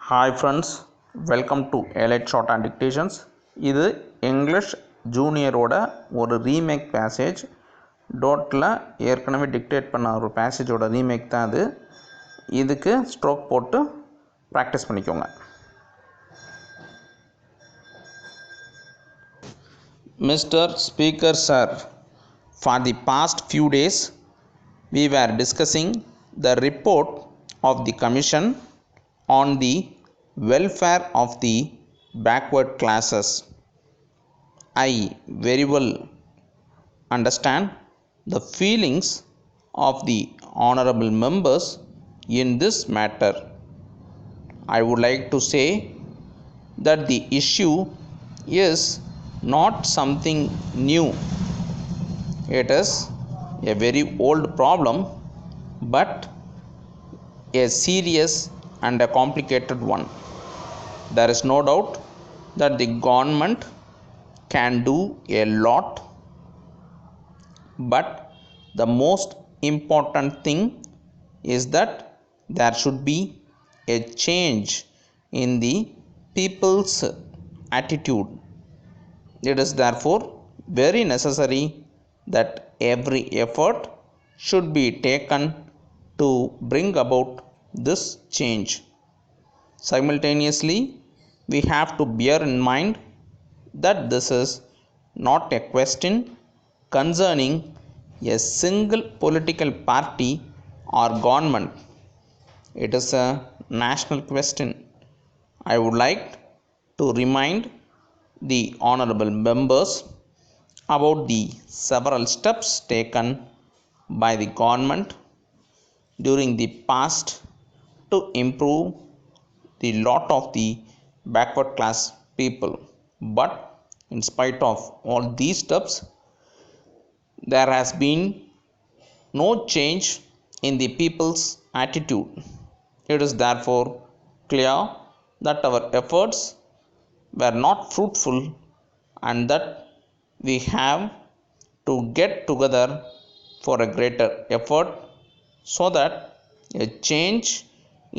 Hi friends, welcome to Elite Short and Dictations. இது English ஜூனியரோட ஒரு remake passage. டோட்டில் ஏற்கனவே dictate பண்ண ஒரு பேசேஜோட ரீமேக் தான் அது. இதுக்கு ஸ்ட்ரோக் போட்டு ப்ராக்டிஸ் பண்ணிக்கோங்க. Mr. Speaker Sir, for the past few days we were discussing the report of the Commission on the welfare of the backward classes. I very well understand the feelings of the honorable members in this matter. I would like to say that the issue is not something new. It is a very old problem, but a serious and a complicated one. There is no doubt that the government can do a lot, but the most important thing is that there should be a change in the people's attitude. It is therefore very necessary that every effort should be taken to bring about this change. Simultaneously, we have to bear in mind that this is not a question concerning a single political party or government. It is a national question. I would like to remind the honorable members about the several steps taken by the government during the past to improve the lot of the backward class people. But in spite of all these steps, there has been no change in the people's attitude. It is therefore clear that our efforts were not fruitful and that we have to get together for a greater effort so that a change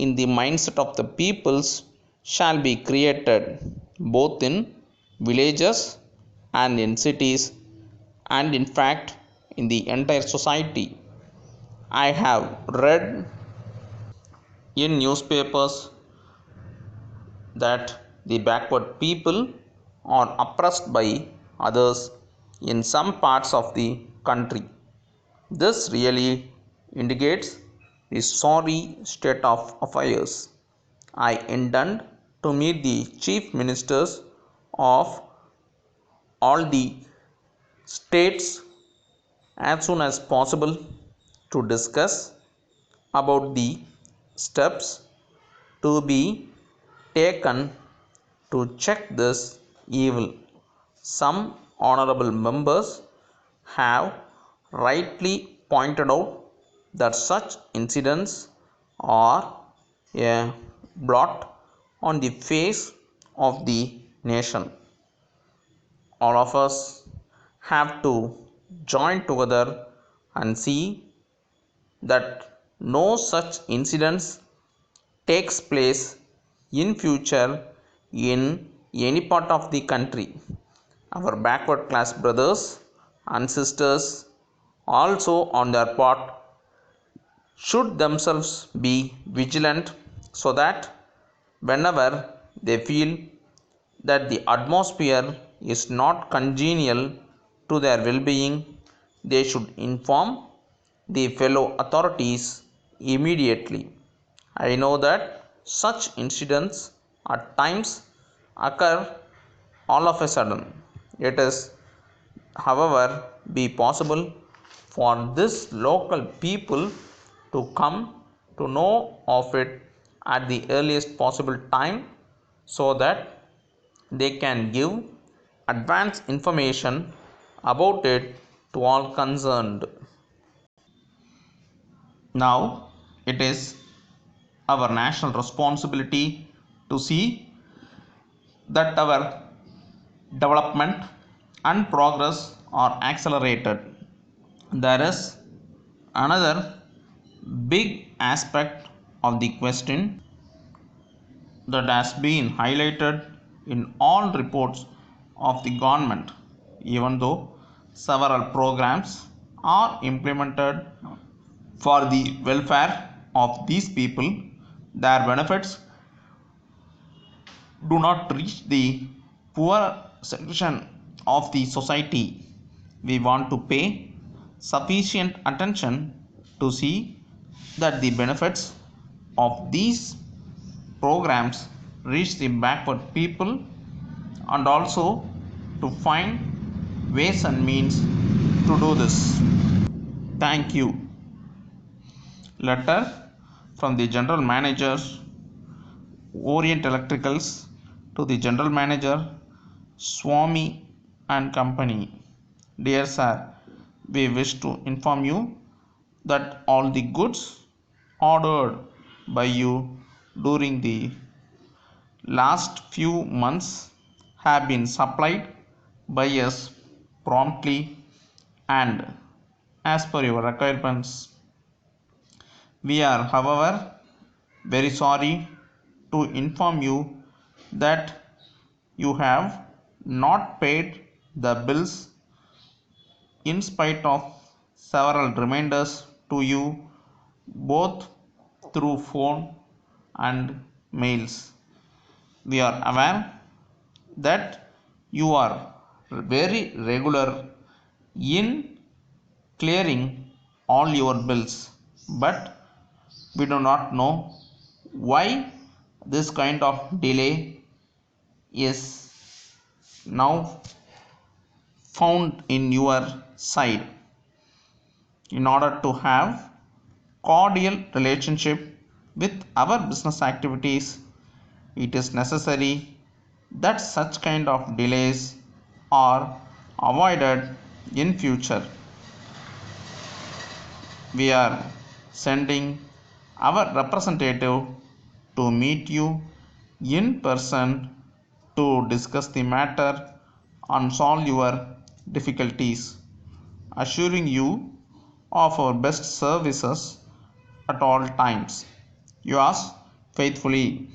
in the mindset of the peoples shall be created both in villages and in cities and in fact in the entire society. I have read in newspapers that the backward people are oppressed by others in some parts of the country. This really indicates the sorry state of affairs. I intend to meet the chief ministers of all the states as soon as possible to discuss about the steps to be taken to check this evil. Some honorable members have rightly pointed out that such incidents are a blot on the face of the nation. All of us have to join together and see that no such incidents takes place in future in any part of the country. Our backward class brothers and sisters also on their part should themselves be vigilant so that whenever they feel that the atmosphere is not congenial to their well-being, they should inform the fellow authorities immediately. I know that such incidents at times occur all of a sudden. It is, however, be possible for this local people to come to know of it at the earliest possible time so that they can give advance information about it to all concerned. Now it is our national responsibility to see that our development and progress are accelerated. There is another big aspect of the question that has been highlighted in all reports of the government. Even though several programs are implemented for the welfare of these people, their benefits do not reach the poor section of the society. We want to pay sufficient attention to see that the benefits of these programs reach the backward people, and also to find ways and means to do this. Thank you. Letter from the General Manager, Orient Electricals, to the General Manager, Swami and Company. Dear Sir, we wish to inform you that all the goods ordered by you during the last few months have been supplied by us promptly and as per your requirements. We are, however, very sorry to inform you that you have not paid the bills in spite of several reminders to you both through phone and mails. We are aware that you are very regular in clearing all your bills, but we do not know why this kind of delay is now found in your side. In order to have cordial relationship with our business activities, it is necessary that such kind of delays are avoided in future. We are sending our representative to meet you in person to discuss the matter and solve your difficulties, assuring you of our best services at all times. Yours faithfully.